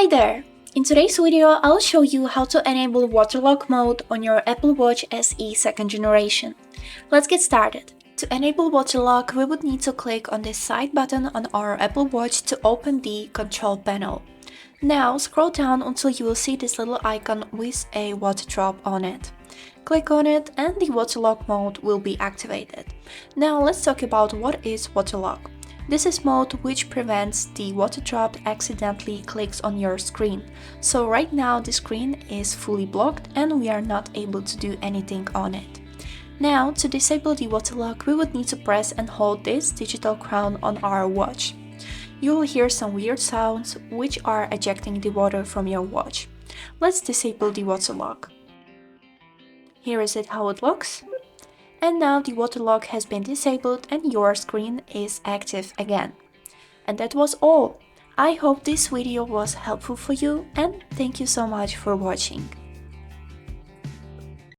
Hi there! In today's video, I'll show you how to enable waterlock mode on your Apple Watch SE 2nd generation. Let's get started. To enable waterlock, we would need to click on this side button on our Apple Watch to open the control panel. Now scroll down until you will see this little icon with a water drop on it. Click on it and the waterlock mode will be activated. Now let's talk about what is waterlock. This is mode which prevents the water drop accidentally clicks on your screen. So right now the screen is fully blocked and we are not able to do anything on it. Now to disable the waterlock, we would need to press and hold this digital crown on our watch. You will hear some weird sounds which are ejecting the water from your watch. Let's disable the waterlock. Here is it how it looks. And now the waterlock has been disabled and your screen is active again. And that was all. I hope this video was helpful for you and thank you so much for watching.